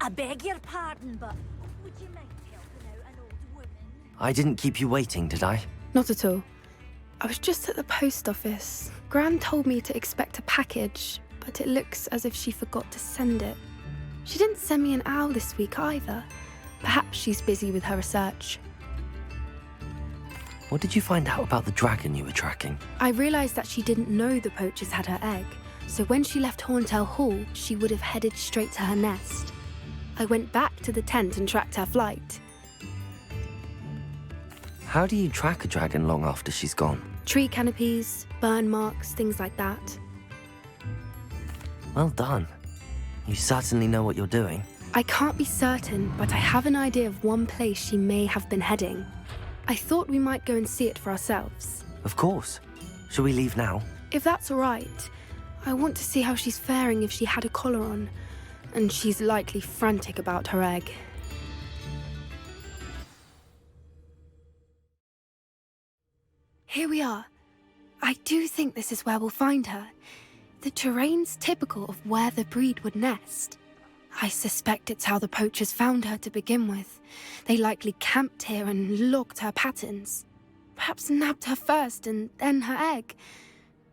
I beg your pardon, but would you mind helping out an old woman? I didn't keep you waiting, did I? Not at all. I was just at the post office. Gran told me to expect a package, but it looks as if she forgot to send it. She didn't send me an owl this week either. Perhaps she's busy with her research. What did you find out about the dragon you were tracking? I realised that she didn't know the poachers had her egg, so when she left Horntail Hall, she would have headed straight to her nest. I went back to the tent and tracked her flight. How do you track a dragon long after she's gone? Tree canopies, burn marks, things like that. Well done. You certainly know what you're doing. I can't be certain, but I have an idea of one place she may have been heading. I thought we might go and see it for ourselves. Of course. Shall we leave now? If that's all right, I want to see how she's faring if she had a collar on, and she's likely frantic about her egg. Here we are. I do think this is where we'll find her. The terrain's typical of where the breed would nest. I suspect it's how the poachers found her to begin with. They likely camped here and logged her patterns. Perhaps nabbed her first and then her egg.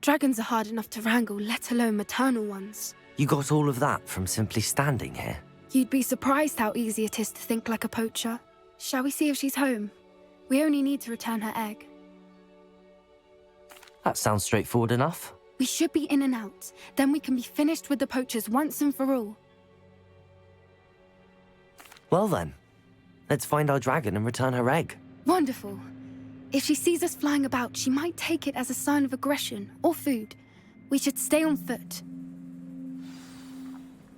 Dragons are hard enough to wrangle, let alone maternal ones. You got all of that from simply standing here? You'd be surprised how easy it is to think like a poacher. Shall we see if she's home? We only need to return her egg. That sounds straightforward enough. We should be in and out. Then we can be finished with the poachers once and for all. Well then, let's find our dragon and return her egg. Wonderful. If she sees us flying about, she might take it as a sign of aggression or food. We should stay on foot.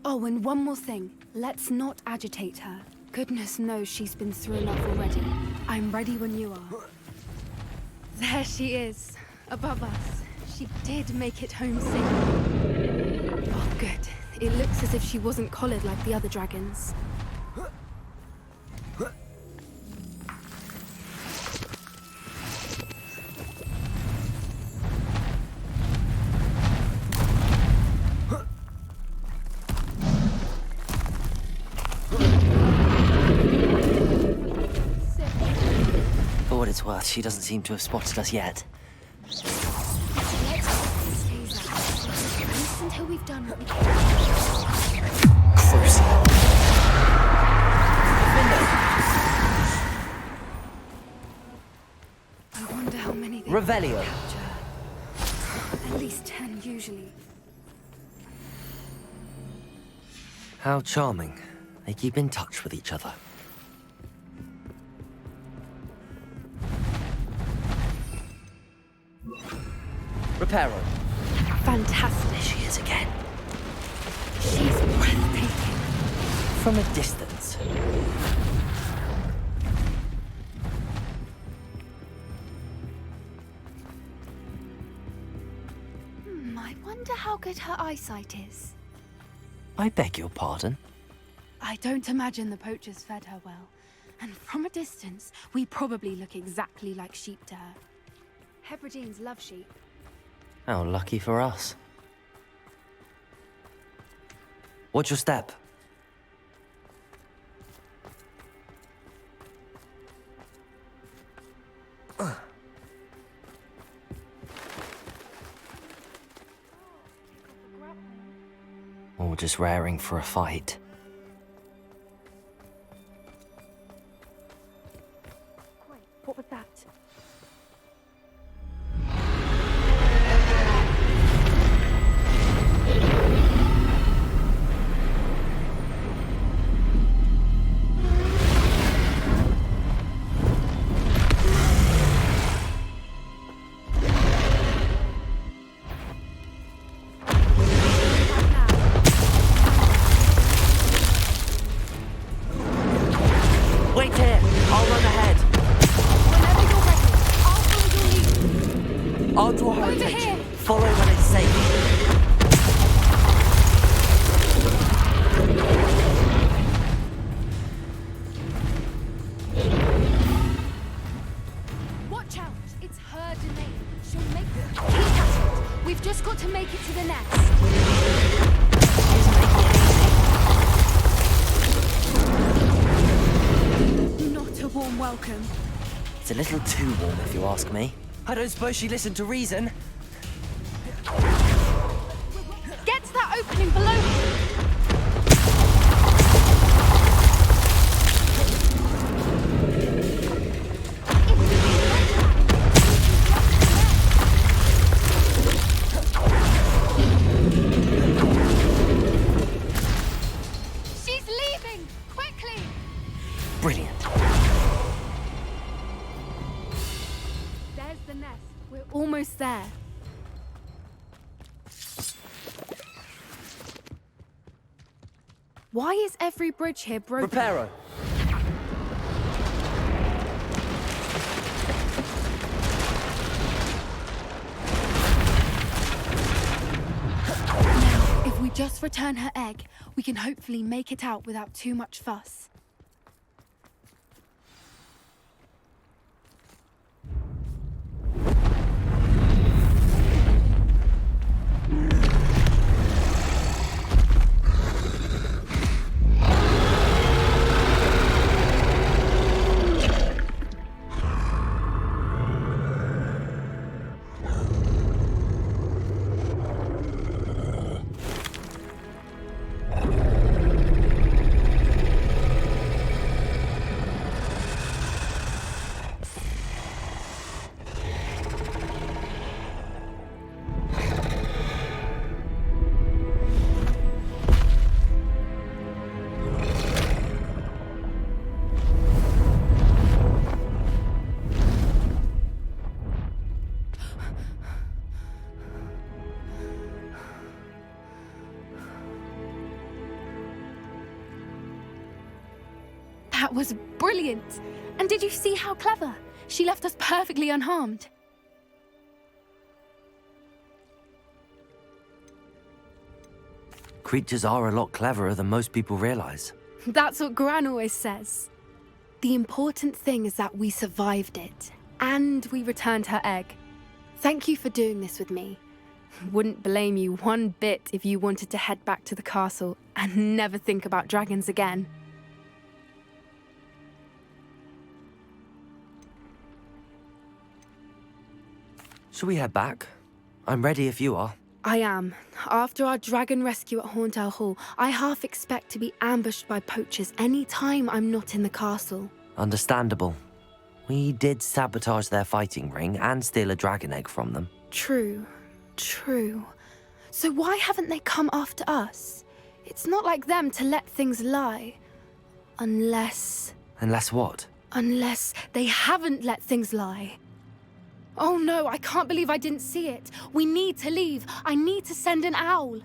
Oh, and one more thing. Let's not agitate her. Goodness knows she's been through enough already. I'm ready when you are. There she is, above us. She did make it home safe. Oh, good. It looks as if she wasn't collared like the other dragons. For what it's worth, she doesn't seem to have spotted us yet. Let's stay there. At least until we've done what we can. Crucial. I wonder how many they Revelio. capture. At least 10 usually. How charming. They keep in touch with each other. Reparo. Fantastic. There she is again. She's breathtaking. From a distance. I wonder how good her eyesight is. I beg your pardon? I don't imagine the poachers fed her well. And from a distance, we probably look exactly like sheep to her. Hebrideans love sheep. How lucky for us. Watch your step. Or just raring for a fight. Wait, what was that? Wait here! I'll run ahead. Whenever you're ready, I'll follow your lead. I'll draw her Over attention. here. Follow when it's safe. Watch out! It's her domain. She'll make it. Keep at it. We've just got to make it to the nest. warm welcome. It's a little too warm, if you ask me. I don't suppose she listened to reason. Get to that opening below you. She's leaving! Quickly! Brilliant. There's the nest. We're almost there. Why is every bridge here broken? Reparo. Now, if we just return her egg, we can hopefully make it out without too much fuss. That was brilliant! And did you see how clever? She left us perfectly unharmed. Creatures are a lot cleverer than most people realize. That's what Gran always says. The important thing is that we survived it, and we returned her egg. Thank you for doing this with me. Wouldn't blame you one bit if you wanted to head back to the castle and never think about dragons again. Shall we head back? I'm ready if you are. I am. After our dragon rescue at Hauntel Hall, I half expect to be ambushed by poachers any time I'm not in the castle. Understandable. We did sabotage their fighting ring and steal a dragon egg from them. True. True. So why haven't they come after us? It's not like them to let things lie. Unless what? Unless they haven't let things lie. Oh no, I can't believe I didn't see it. We need to leave. I need to send an owl.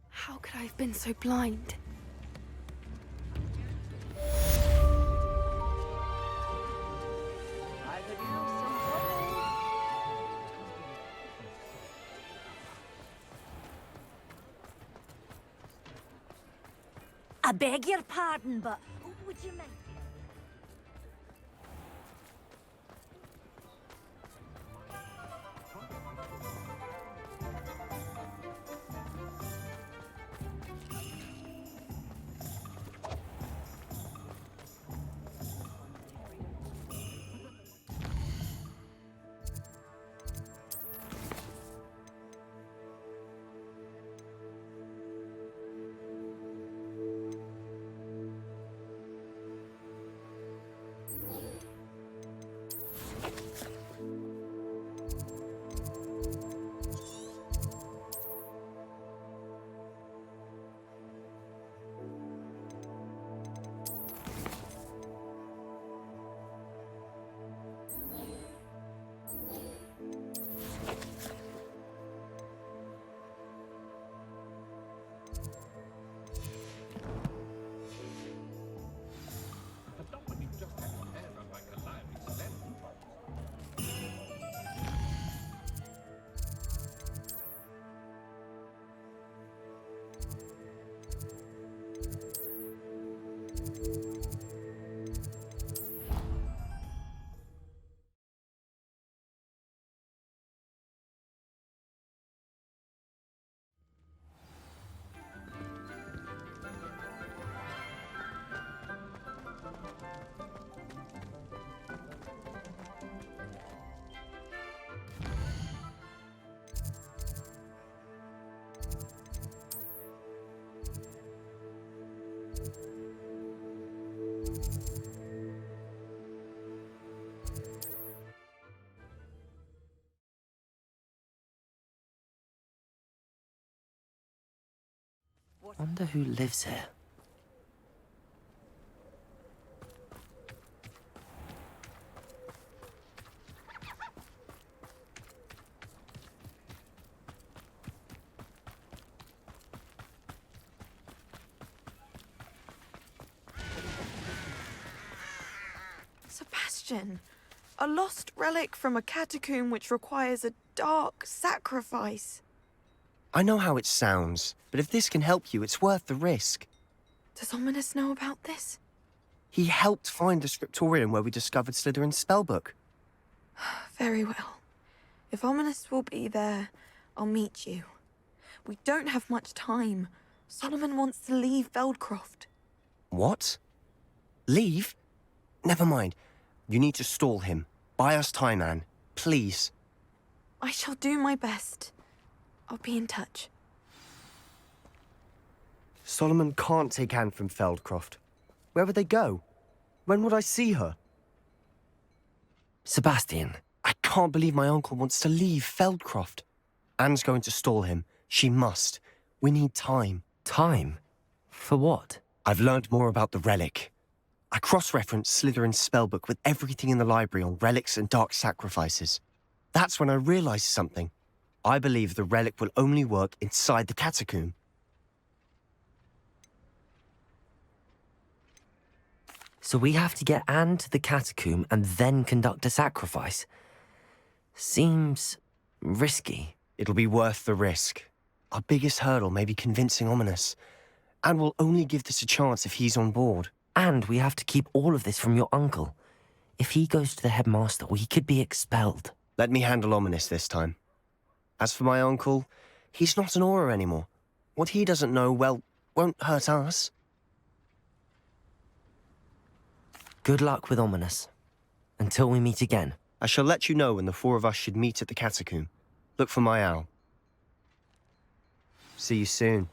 How could I have been so blind? I beg your pardon, but would you mind? Wonder who lives here. Sebastian, a lost relic from a catacomb which requires a dark sacrifice. I know how it sounds, but if this can help you, it's worth the risk. Does Ominous know about this? He helped find the scriptorium where we discovered Slytherin's spellbook. Very well. If Ominous will be there, I'll meet you. We don't have much time. Solomon wants to leave Feldcroft. What? Leave? Never mind. You need to stall him. Buy us time, Anne. Please. I shall do my best. I'll be in touch. Solomon can't take Anne from Feldcroft. Where would they go? When would I see her? Sebastian. I can't believe my uncle wants to leave Feldcroft. Anne's going to stall him. She must. We need time. Time? For what? I've learned more about the relic. I cross-referenced Slytherin's spellbook with everything in the library on relics and dark sacrifices. That's when I realized something. I believe the relic will only work inside the catacomb. So we have to get Anne to the catacomb and then conduct a sacrifice. Seems risky. It'll be worth the risk. Our biggest hurdle may be convincing Ominous. And we'll only give this a chance if he's on board. And we have to keep all of this from your uncle. If he goes to the headmaster, we could be expelled. Let me handle Ominous this time. As for my uncle, he's not an Auror anymore. What he doesn't know, well, won't hurt us. Good luck with Ominous. Until we meet again. I shall let you know when the four of us should meet at the catacomb. Look for my owl. See you soon.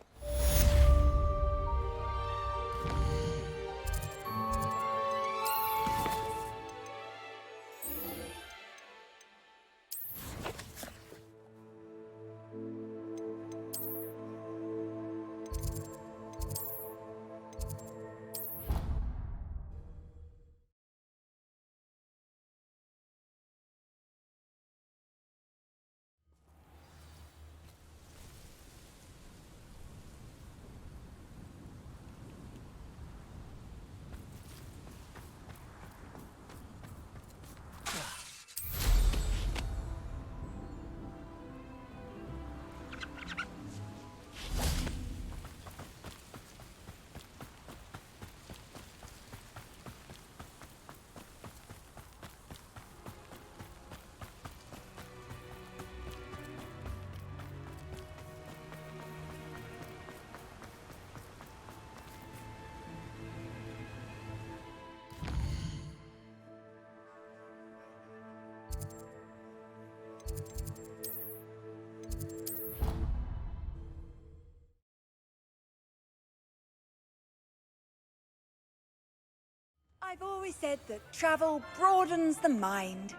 I've always said that travel broadens the mind.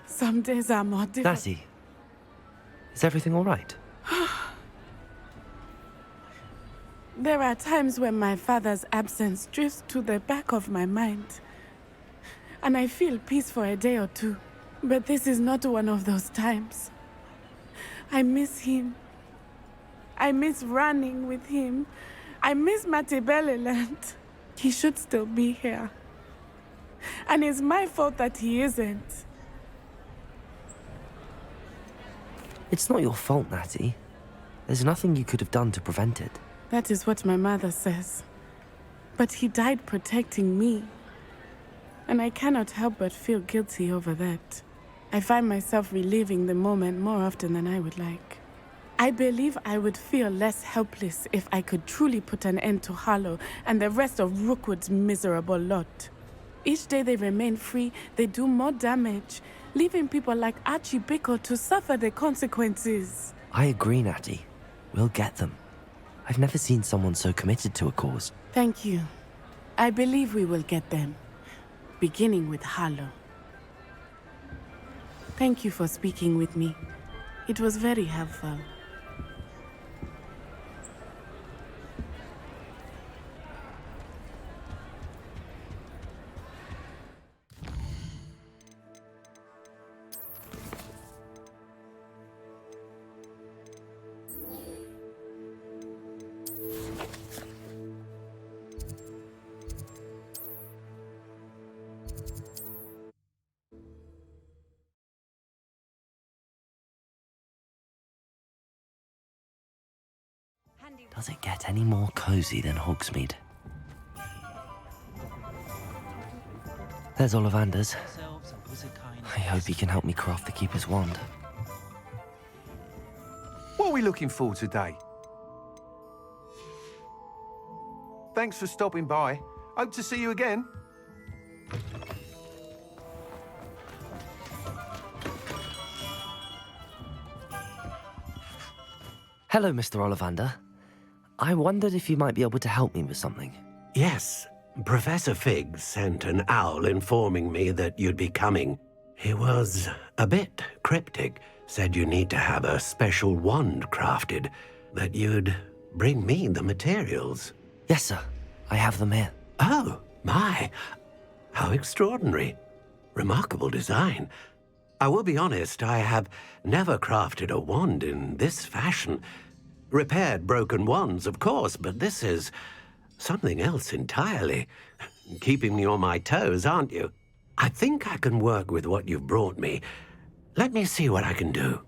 Some days are more difficult. Lassie, is everything all right? There are times when my father's absence drifts to the back of my mind. And I feel peace for a day or two. But this is not one of those times. I miss him. I miss running with him. I miss Matibeleland. He should still be here. And it's my fault that he isn't. It's not your fault, Natty. There's nothing you could have done to prevent it. That is what my mother says. But he died protecting me. And I cannot help but feel guilty over that. I find myself reliving the moment more often than I would like. I believe I would feel less helpless if I could truly put an end to Harlow and the rest of Rookwood's miserable lot. Each day they remain free, they do more damage, leaving people like Archie Bickle to suffer the consequences. I agree, Natty. We'll get them. I've never seen someone so committed to a cause. Thank you. I believe we will get them, beginning with Harlow. Thank you for speaking with me. It was very helpful. Does it get any more cozy than Hogsmeade? There's Ollivander's. I hope he can help me craft the Keeper's Wand. What are we looking for today? Thanks for stopping by. Hope to see you again. Hello, Mr. Ollivander. I wondered if you might be able to help me with something. Yes, Professor Fig sent an owl informing me that you'd be coming. He was a bit cryptic, said you need to have a special wand crafted, that you'd bring me the materials. Yes, sir. I have them here. Oh, my. How extraordinary. Remarkable design. I will be honest, I have never crafted a wand in this fashion. Repaired broken wands, of course, but this is something else entirely. Keeping me on my toes, aren't you? I think I can work with what you've brought me. Let me see what I can do.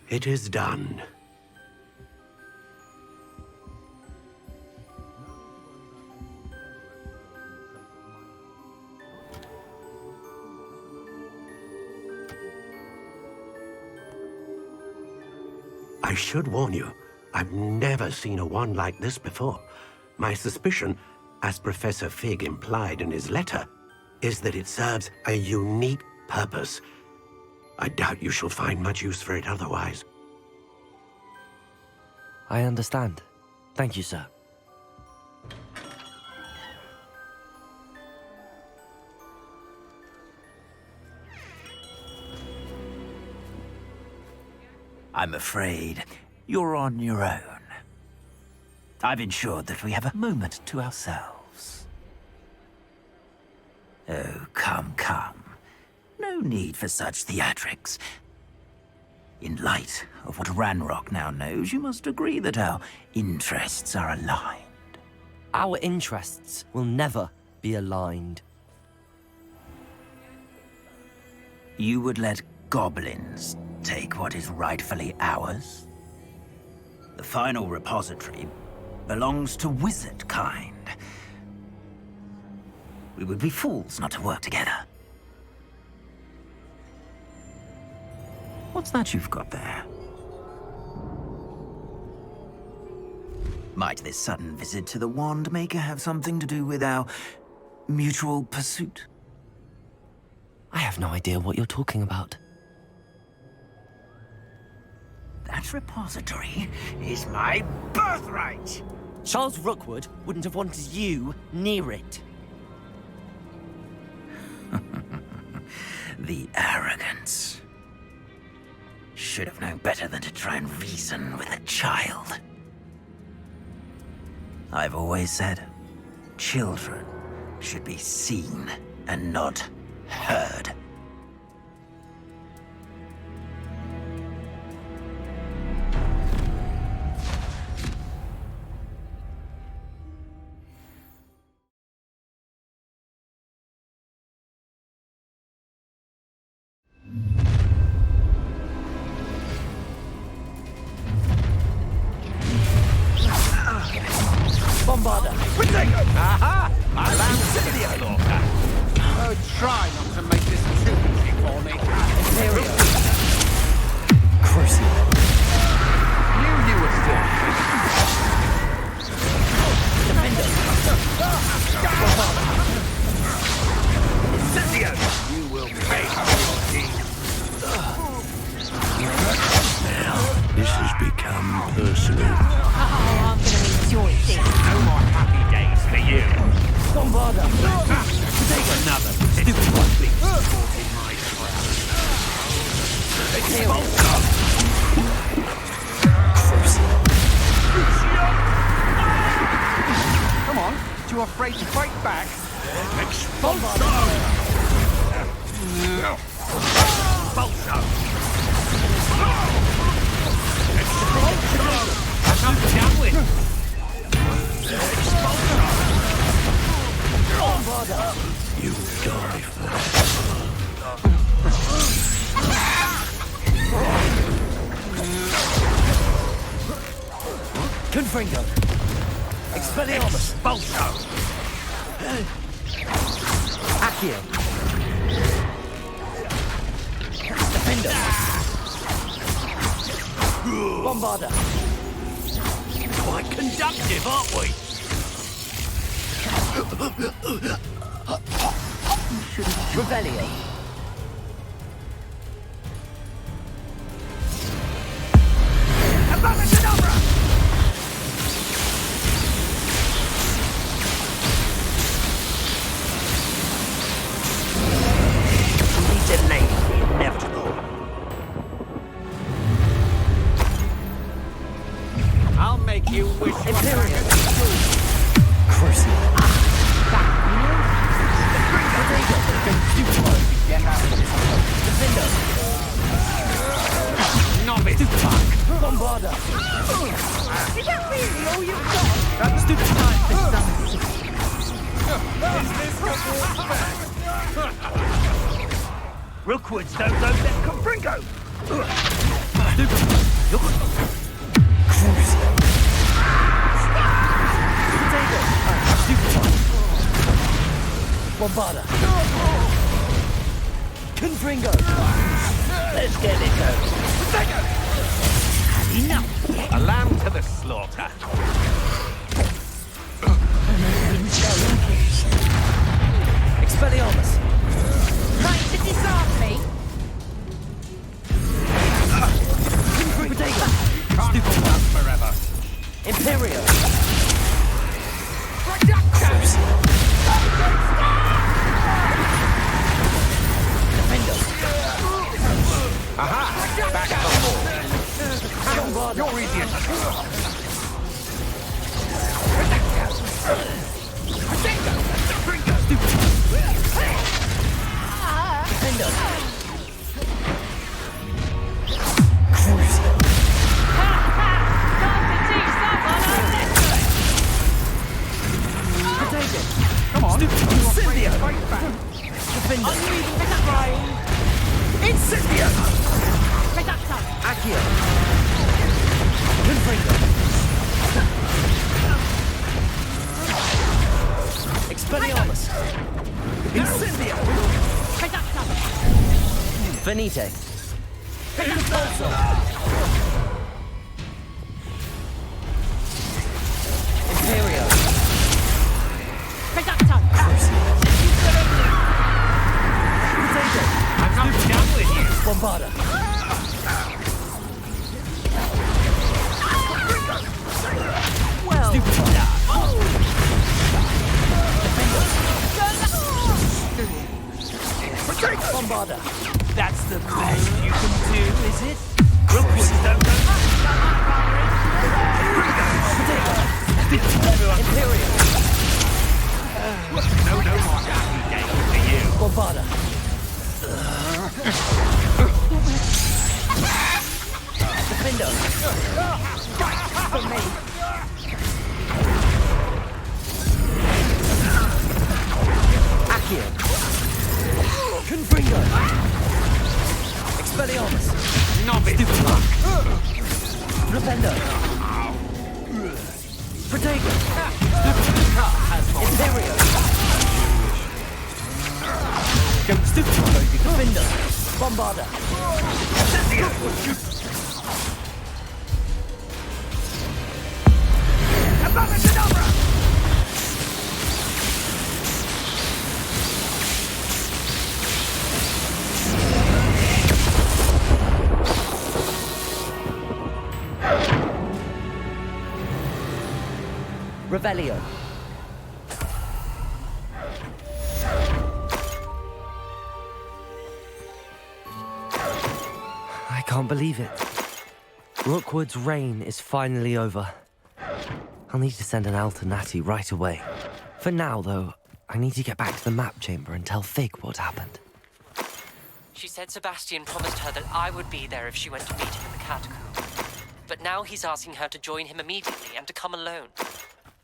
It is done. I should warn you, I've never seen a wand like this before. My suspicion, as Professor Fig implied in his letter, is that it serves a unique purpose. I doubt you shall find much use for it otherwise. I understand. Thank you, sir. I'm afraid you're on your own. I've ensured that we have a moment to ourselves. Oh, come, come. No need for such theatrics. In light of what Ranrock now knows, you must agree that our interests are aligned. Our interests will never be aligned. You would let goblins take what is rightfully ours? The final repository belongs to wizard kind. We would be fools not to work together. What's that you've got there? Might this sudden visit to the Wand Maker have something to do with our mutual pursuit? I have no idea what you're talking about. That repository is my birthright! Charles Rookwood wouldn't have wanted you near it. The arrogance. Should have known better than to try and reason with a child. I've always said, children should be seen and not heard. Bombarda. Aha! Allow Incendio! Oh, try not to make this too easy for me. Imperial. Crucial. You were still. Defender. Bombarda. Incendio! You will pay for your deed. This has become personal. I'm gonna enjoy this. No more happy days for you. Bombarda. Another stupid one being supporting my crown. Come on, too afraid to fight back? Expulso! Expulso! I'm down with. You die first. Confringo. Expelliarmus. Expulso! Accio. Defender. Bombarda. Quite conductive, aren't we? Revelio. Abacadabra! We delay the inevitable. I'll make you wish you were back at school. Crucial. Get out of this. Defender. Novice. Bombarda. Is that really all you've got? That's the time for Rookwood's don't let Confringo! Bombarda. Confringo. Let's get it going. Enough! A lamb to the slaughter. Expelliarmus. Trying to disarm me? Protego. Can't hold out forever. Imperial. Defender. Aha! Back on board. You're easy as Defender. Come on. Incendio. Fight back. Defender. Incendio! Accio. Confringo. Expelliarmus. Incendio. Venite. Expulso. Imperio. Potato. I'm not done with you. Bombarda. Well, Bombarda. That's the best you can do, is it? Rookwood's don't go. Imperial. No more happy days for you. Bombarda. Defender. For me. Accio. Confringo. Expelliarmus. Novice. Defender. Protego. Defender! Bombarder! Revelio. I can't believe it. Rookwood's reign is finally over. I'll need to send an Alternati right away. For now, though, I need to get back to the map chamber and tell Fig what happened. She said Sebastian promised her that I would be there if she went to meet him in the catacomb. But now he's asking her to join him immediately and to come alone.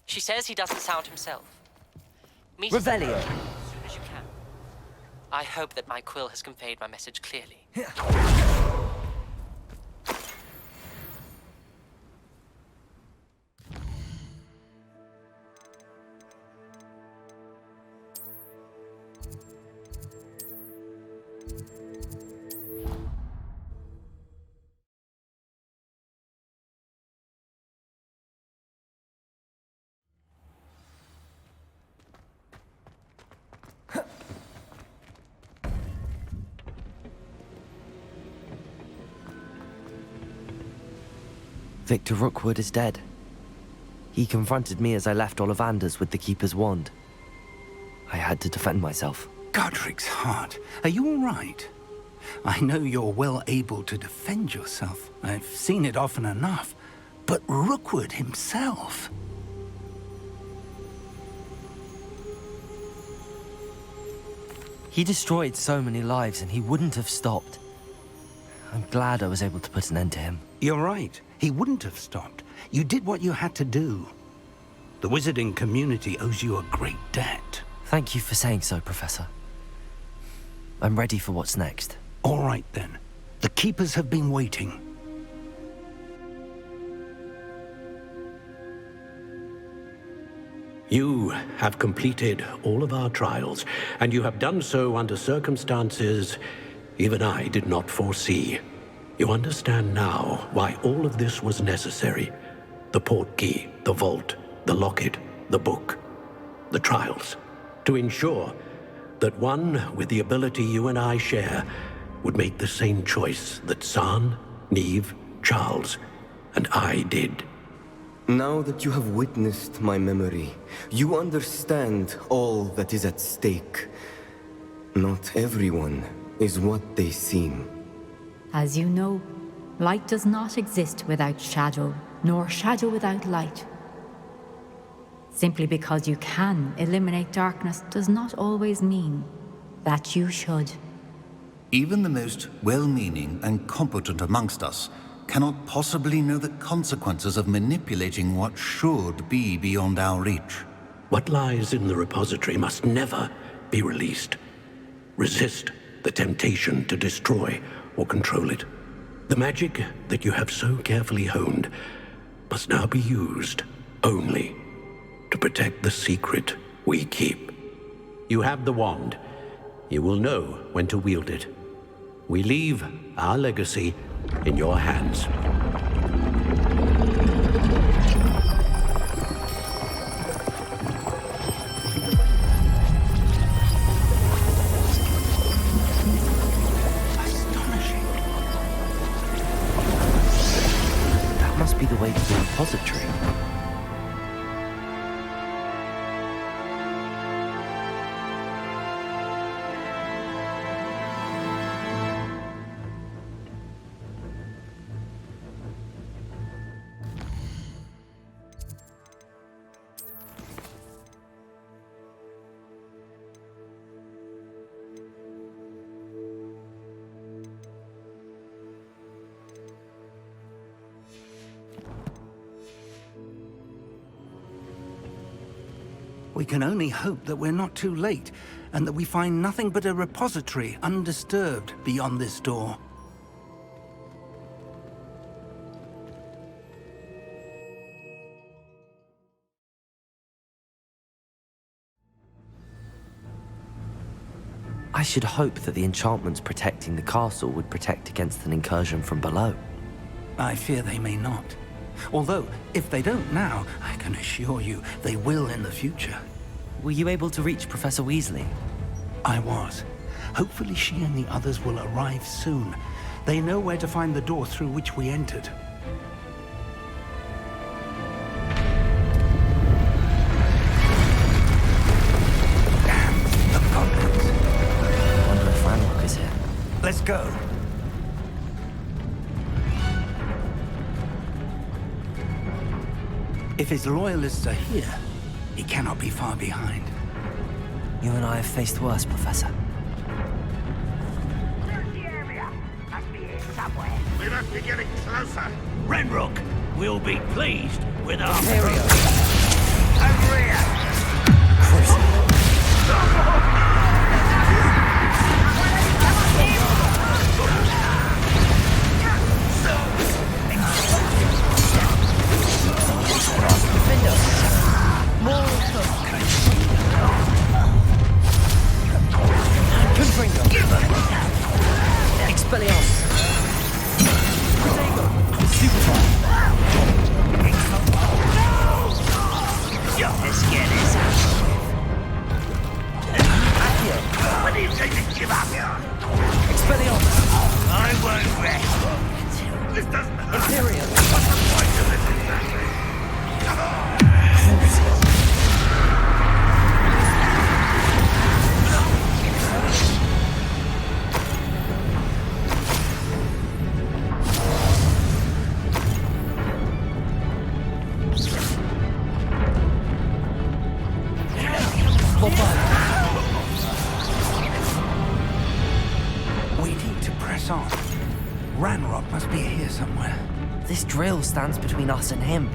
She says he doesn't sound himself. Meet us Revelio. as soon as you can. I hope that my quill has conveyed my message clearly. Victor Rookwood is dead. He confronted me as I left Ollivanders with the Keeper's wand. I had to defend myself. Godric's heart, are you all right? I know you're well able to defend yourself. I've seen it often enough. But Rookwood himself... He destroyed so many lives and he wouldn't have stopped. I'm glad I was able to put an end to him. You're right. He wouldn't have stopped. You did what you had to do. The wizarding community owes you a great debt. Thank you for saying so, Professor. I'm ready for what's next. All right, then. The Keepers have been waiting. You have completed all of our trials, and you have done so under circumstances even I did not foresee. You understand now why all of this was necessary. The portkey, the vault, the locket, the book, the trials. To ensure that one with the ability you and I share would make the same choice that San, Neve, Charles, and I did. Now that you have witnessed my memory, you understand all that is at stake. Not everyone is what they seem. As you know, light does not exist without shadow, nor shadow without light. Simply because you can eliminate darkness does not always mean that you should. Even the most well-meaning and competent amongst us cannot possibly know the consequences of manipulating what should be beyond our reach. What lies in the repository must never be released. Resist the temptation to destroy or control it. The magic that you have so carefully honed must now be used only to protect the secret we keep. You have the wand. You will know when to wield it. We leave our legacy in your hands. That must be the way to the repository. We can only hope that we're not too late, and that we find nothing but a repository undisturbed beyond this door. I should hope that the enchantments protecting the castle would protect against an incursion from below. I fear they may not. Although, if they don't now, I can assure you they will in the future. Were you able to reach Professor Weasley? I was. Hopefully she and the others will arrive soon. They know where to find the door through which we entered. Damn, the goblins. I wonder if Ranrock is here. Let's go. If his loyalists are here, he cannot be far behind. You and I have faced worse, Professor. We must be getting closer. Ranrock will be pleased with our... Ontario. Over here. Expelliarmus. Let's get this out. When do you take to give up here? Expelliarmus. I won't rest. This doesn't hurt. Imperial. What's the point of this exactly? We need to press on. Ranrock must be here somewhere. This drill stands between us and him.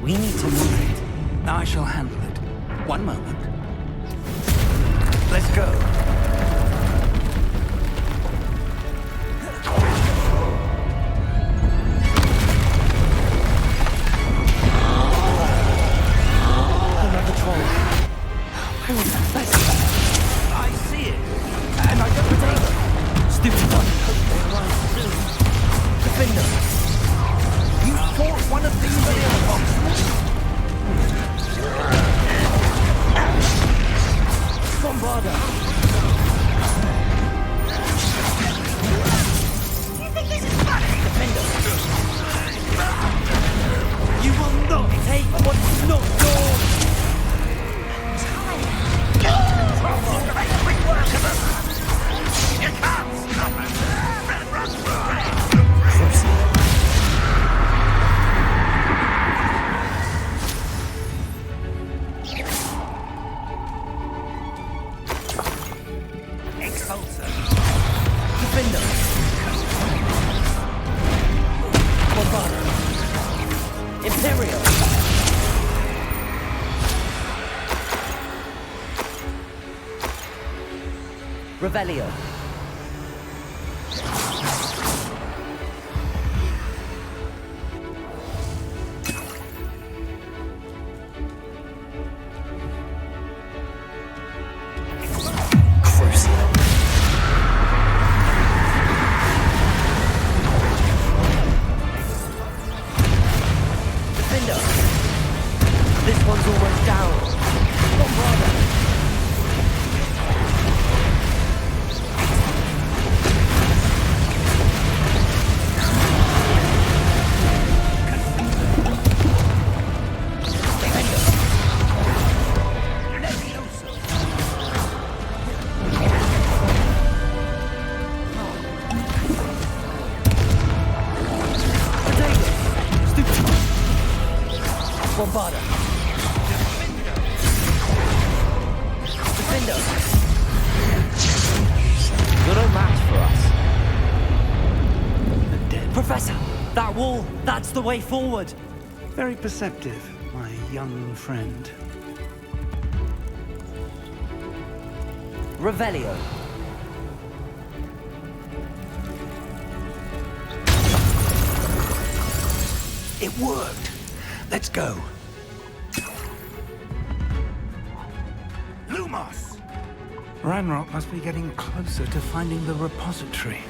We need to move it. I shall handle it. One moment. Let's go. Another troll. Where is that place? I see it. And I don't protect it. Stupid one. They arrive soon. Defender. You fought one of these in Hogsmeade? Bombarda. You think this is funny? Defender. You will not take what's not yours. Make quick work of them. You can't stop us. Run. Exalter. Defender. Bombarda. Imperial. Revelio. Defender. This one's almost down. Bombarda. Bombarda. Defender. You're no match for us. Professor, that wall, that's the way forward. Very perceptive, my young friend. Revelio. It worked. Let's go. Ranrock must be getting closer to finding the repository.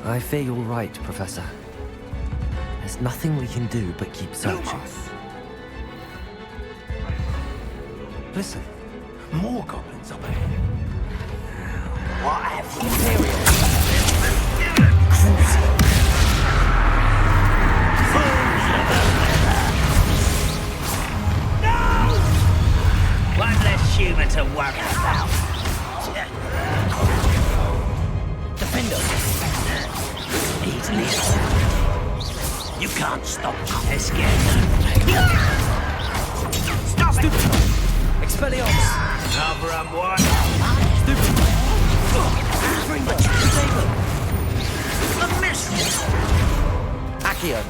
I fear you're right, Professor. There's nothing we can do but keep searching. Listen, more goblins up ahead. What have the Imperial? One less human to worry about. Defender. Easily. You can't stop me. Scared. Stop it! Expelliarmus! Cover up one. Stupid! A miss! Accio!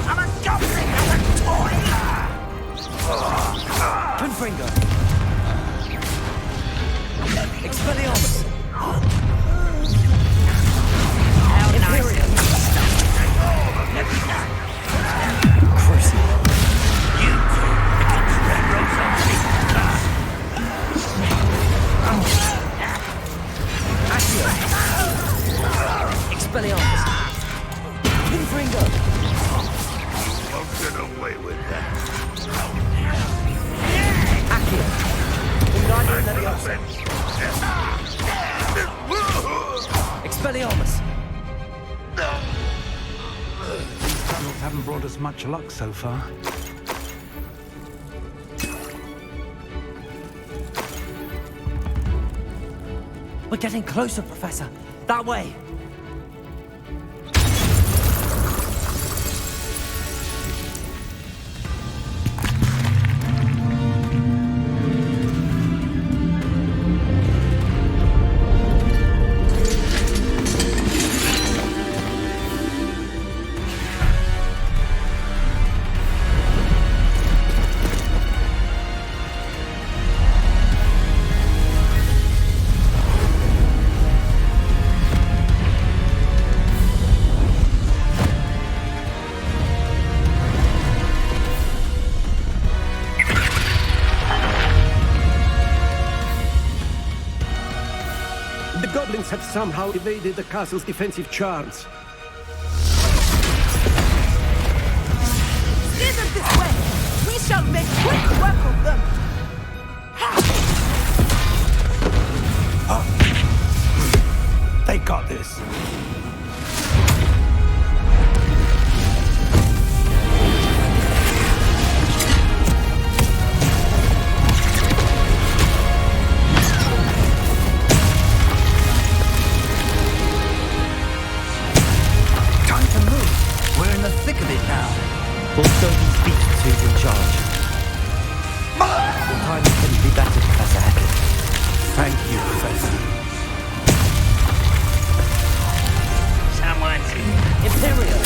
I'm a goblin, not a toy! Confringo! Expelliarmus! Imperium! Crucial! You two become red rose Accio! Expelliarmus! Confringo! Won't get away with that. Accio! Wingardium Leviosa! Expelliarmus! These tunnels haven't brought us much luck so far. We're getting closer, Professor. That way. Have somehow evaded the castle's defensive charms. Steer them this way! We shall make quick work of them! They got this. We'll show these beasts who's in charge. Your timing couldn't be better, Professor Heckett. Thank you, Professor. Someone Imperial!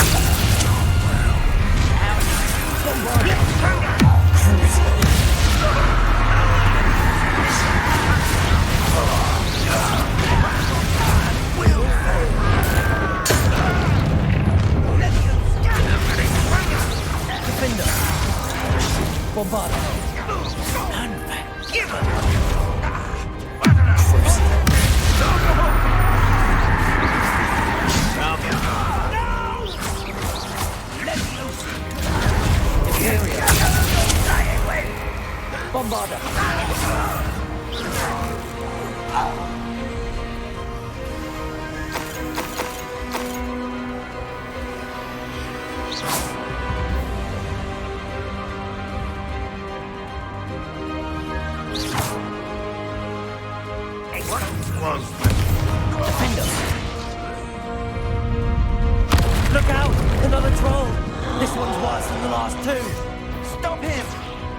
Defender! Bombard! Unforgiven! Bombarder! Defender! Look out! Another troll! This one's worse than the last two! Stop him!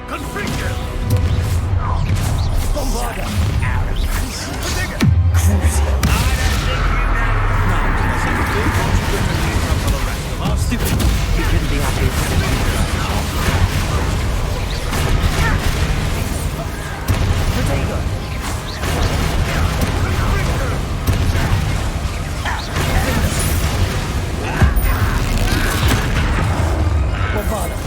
Confringo! Bombarder! Stupid! He couldn't be happy. Potato! Bombarder!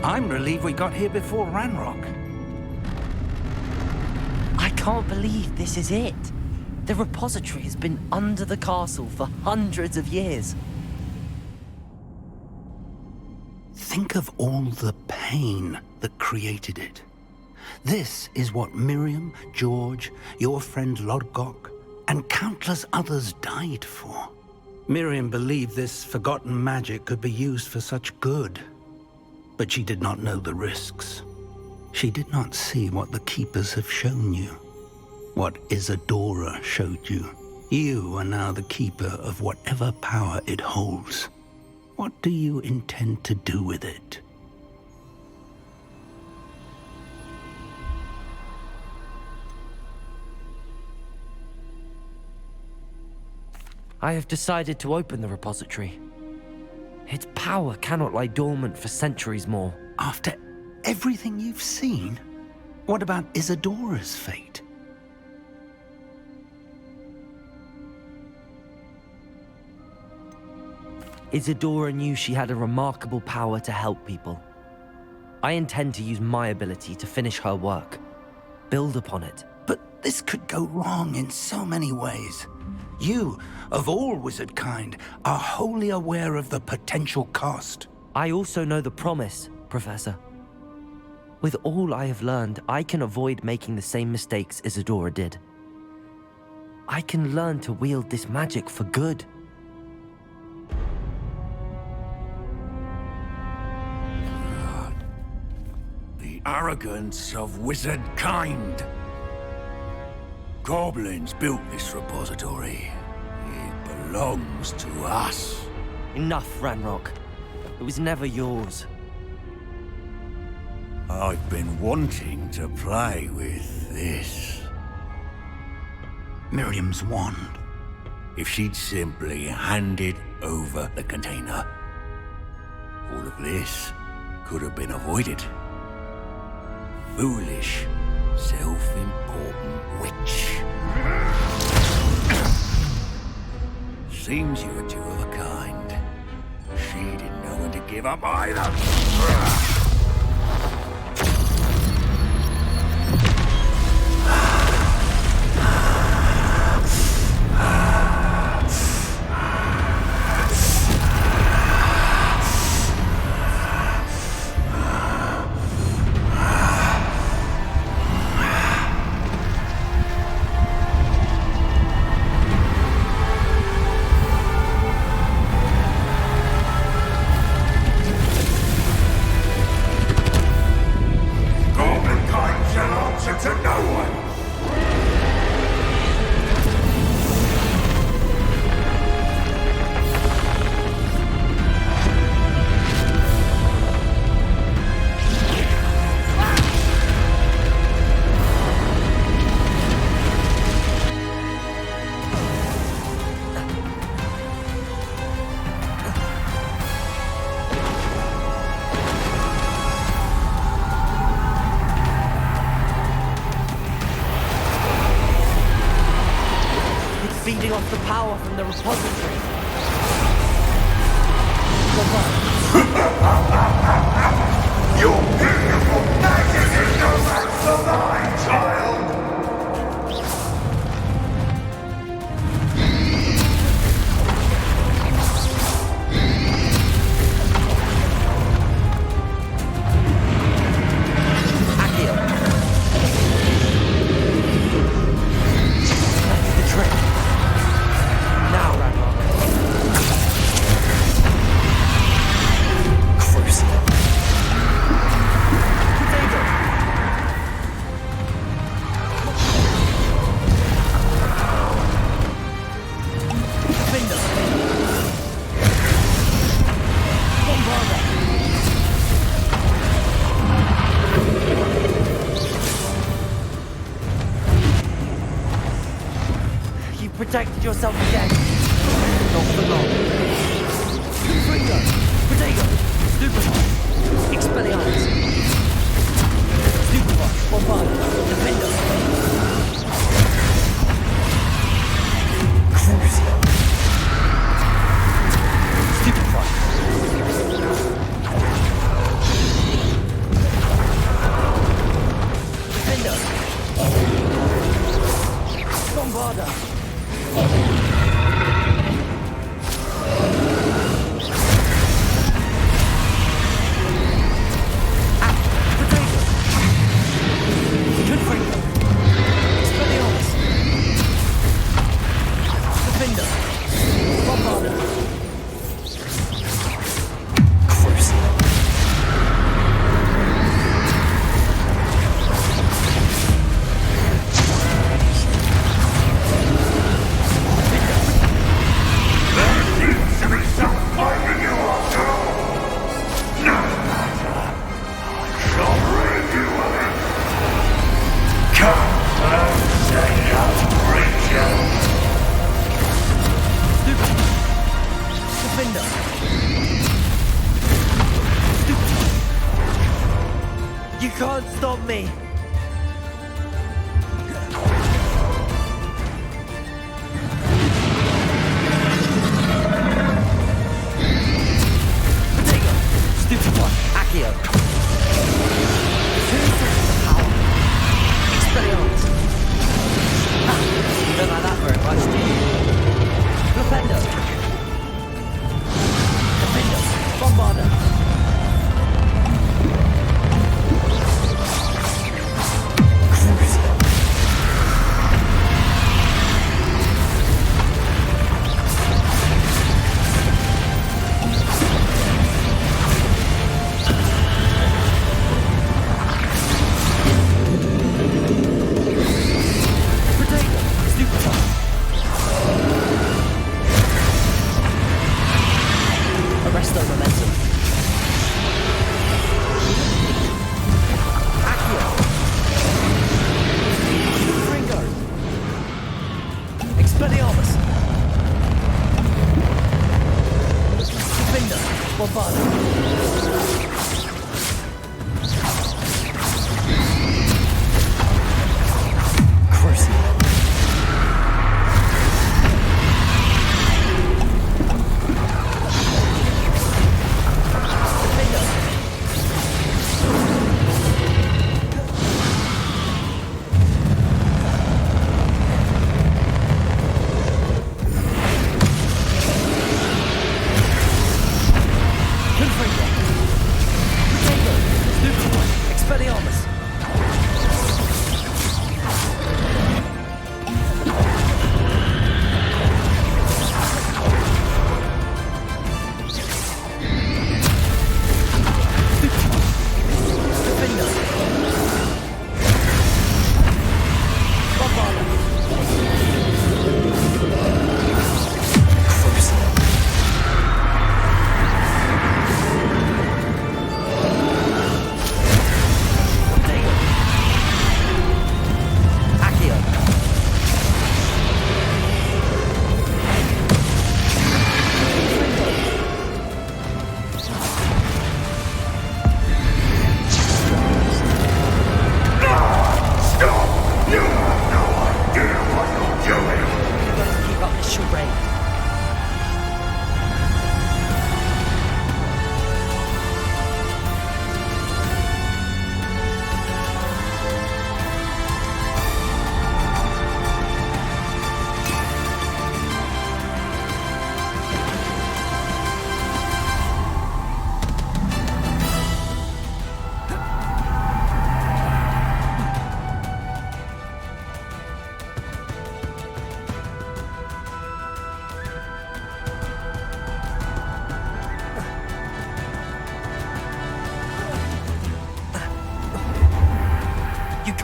I'm relieved we got here before Ranrock. I can't believe this is it. The repository has been under the castle for hundreds of years. Think of all the pain that created it. This is what Miriam, George, your friend Lodgok, and countless others died for. Miriam believed this forgotten magic could be used for such good. But she did not know the risks. She did not see what the Keepers have shown you. What Isadora showed you. You are now the Keeper of whatever power it holds. What do you intend to do with it? I have decided to open the repository. Its power cannot lie dormant for centuries more. After everything you've seen? What about Isadora's fate? Isadora knew she had a remarkable power to help people. I intend to use my ability to finish her work. Build upon it. But this could go wrong in so many ways. You, of all wizard kind, are wholly aware of the potential cost. I also know the promise, Professor. With all I have learned, I can avoid making the same mistakes Isadora did. I can learn to wield this magic for good. The arrogance of wizard kind. Goblins built this repository. It belongs to us. Enough, Ranrock. It was never yours. I've been wanting to play with this. Miriam's wand. If she'd simply handed over the container, all of this could have been avoided. Foolish, self-important witch. Seems you were two of a kind. She didn't know when to give up either. Feeding off the power from the repository. Your beautiful magic is no match for mine, child! Accio. That's the trick. Now, Ranrock. Crucial. Potato. Finger. Bombarda. You protected yourself again. Not for long. Confringo! Potato! Stupefy! Expelliarmus! Stupefy! Bombard! Defender! Crucial! Stupefy! Bombarda! You can't stop me! Potato! Stupid one! Accio! Two sources of power! Expelliarmus! Ha! You don't like that very much, do you? Flipendo! Defendo! Bombarda!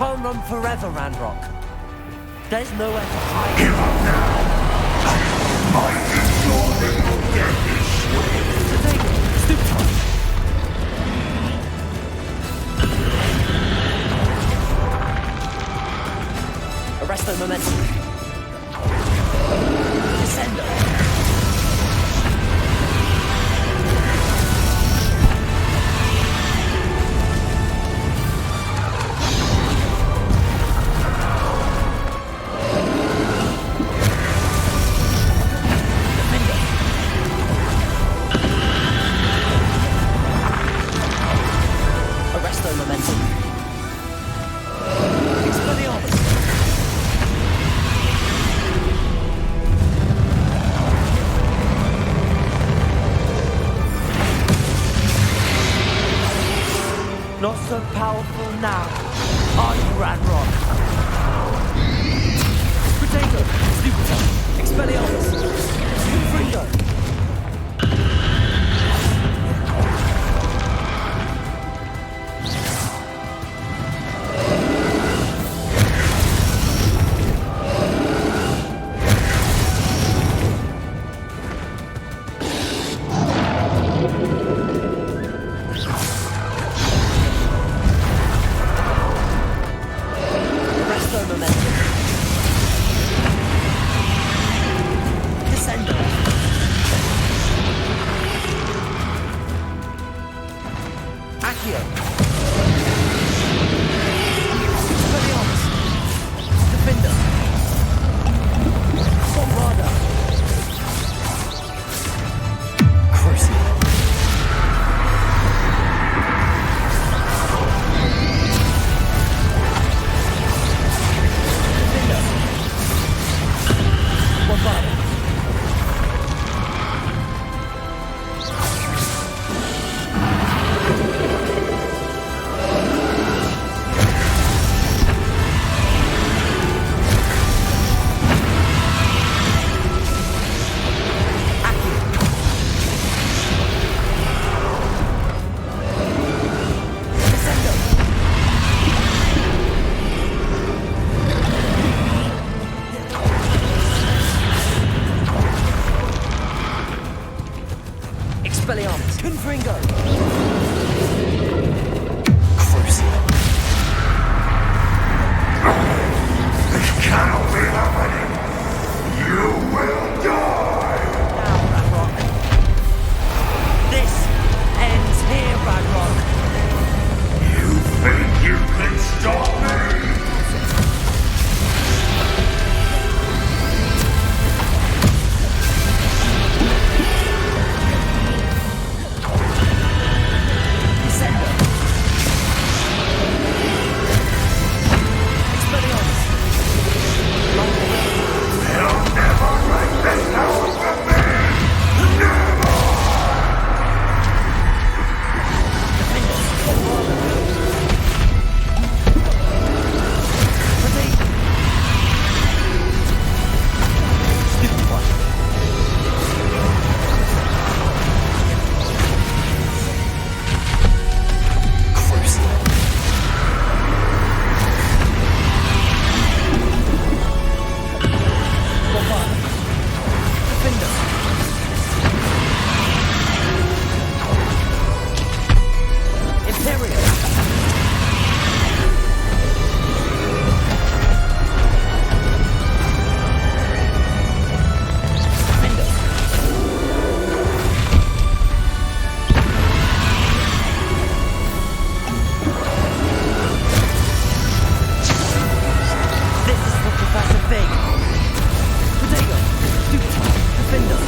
Can't run forever, Ranrock. There's nowhere to hide. Give up now! My inexorable death is swift! Diagon, stoop time! Arresto momentum. Descendo. Expelliarmus! Confringo! Expelliarmus! Confringo! Crucial! This cannot be happening! You will die! Now, Ranrock. This ends here, Ranrock. You think you can stop me? Defender!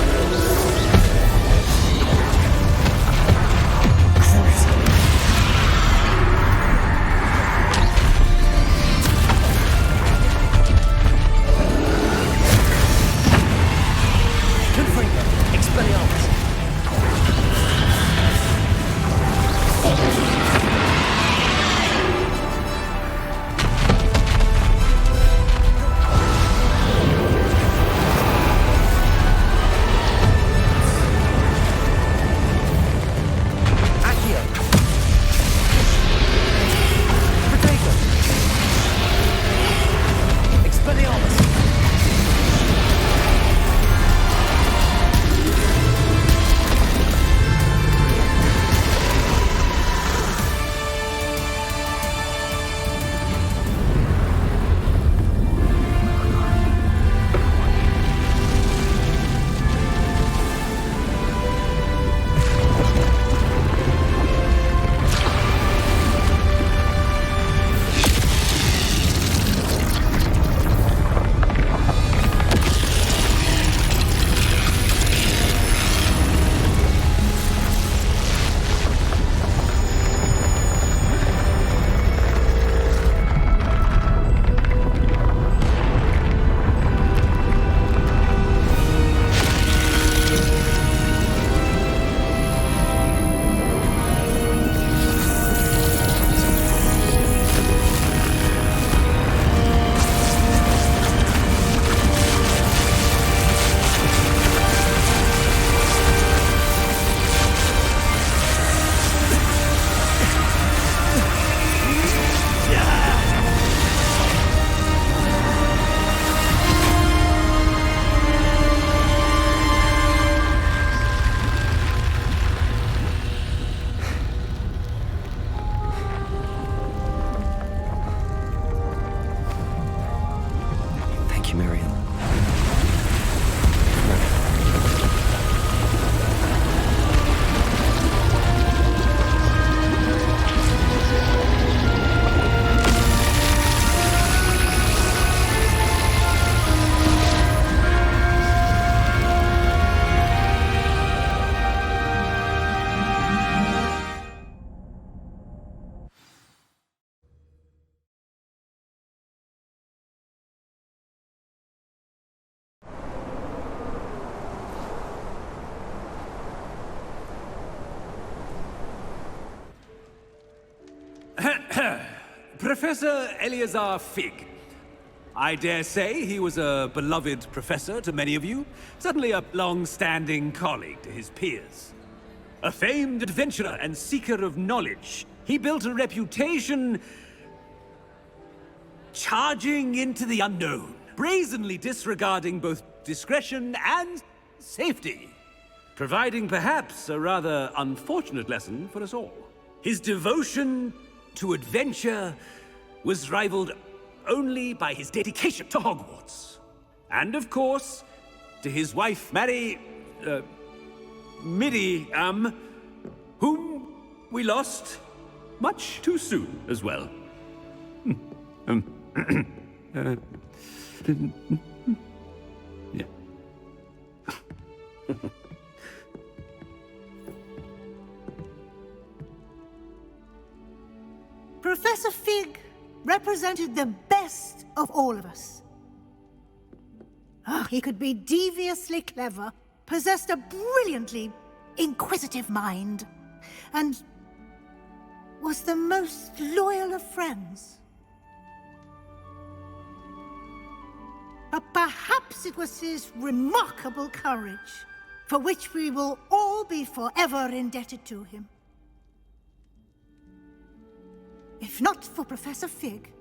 Professor Eleazar Fig. I dare say he was a beloved professor to many of you, certainly a long-standing colleague to his peers. A famed adventurer and seeker of knowledge, he built a reputation charging into the unknown, brazenly disregarding both discretion and safety, providing perhaps a rather unfortunate lesson for us all. His devotion to adventure was rivaled only by his dedication to Hogwarts. And of course, to his wife, Miriam, whom we lost much too soon as well. Yeah. Professor Fig represented the best of all of us. He could be deviously clever, possessed a brilliantly inquisitive mind, and was the most loyal of friends. But perhaps it was his remarkable courage, for which we will all be forever indebted to him. If not for Professor Fig,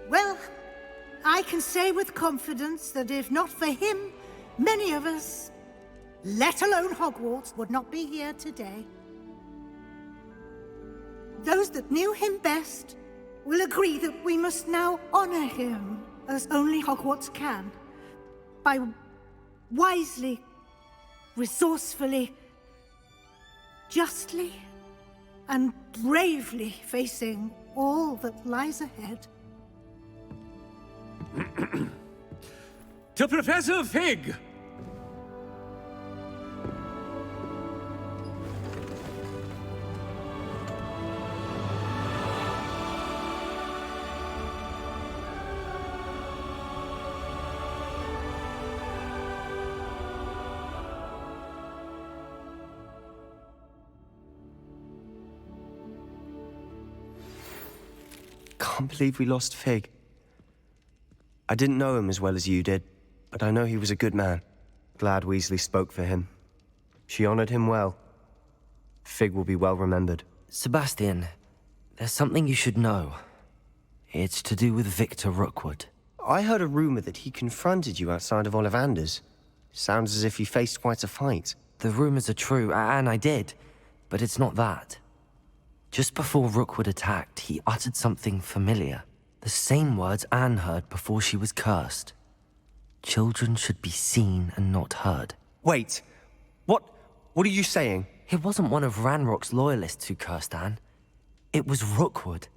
well, I can say with confidence that if not for him, many of us, let alone Hogwarts, would not be here today. Those that knew him best will agree that we must now honor him as only Hogwarts can, by wisely, resourcefully, justly, and bravely facing all that lies ahead. To Professor Fig! Can't believe we lost Fig. I didn't know him as well as you did, but I know he was a good man. Glad Weasley spoke for him. She honored him well. Fig will be well remembered. Sebastian, there's something you should know. It's to do with Victor Rookwood. I heard a rumor that he confronted you outside of Ollivander's. Sounds as if you faced quite a fight. The rumors are true, and I did, but it's not that. Just before Rookwood attacked, he uttered something familiar. The same words Anne heard before she was cursed. Children should be seen and not heard. Wait, what are you saying? It wasn't one of Ranrock's loyalists who cursed Anne. It was Rookwood.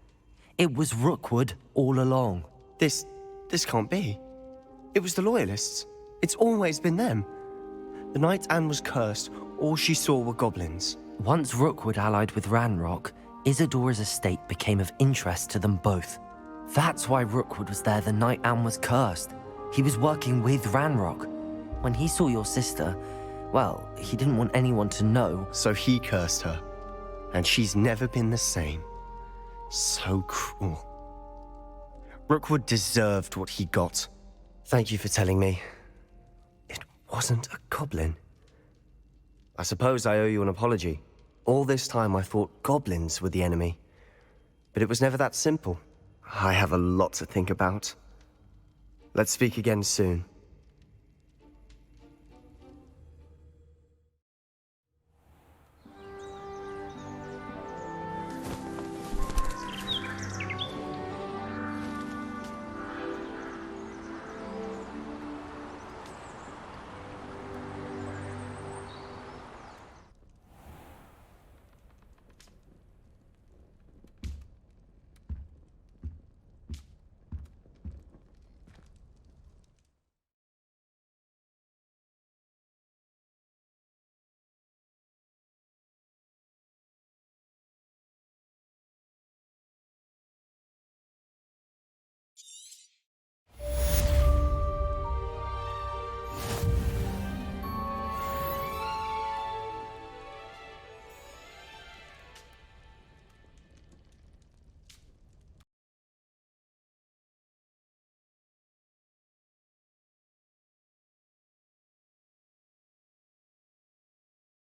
It was Rookwood all along. This can't be. It was the loyalists. It's always been them. The night Anne was cursed, all she saw were goblins. Once Rookwood allied with Ranrock, Isadora's estate became of interest to them both. That's why Rookwood was there the night Anne was cursed. He was working with Ranrock. When he saw your sister, well, he didn't want anyone to know. So he cursed her. And she's never been the same. So cruel. Rookwood deserved what he got. Thank you for telling me. It wasn't a goblin. I suppose I owe you an apology. All this time I thought goblins were the enemy. But it was never that simple. I have a lot to think about. Let's speak again soon.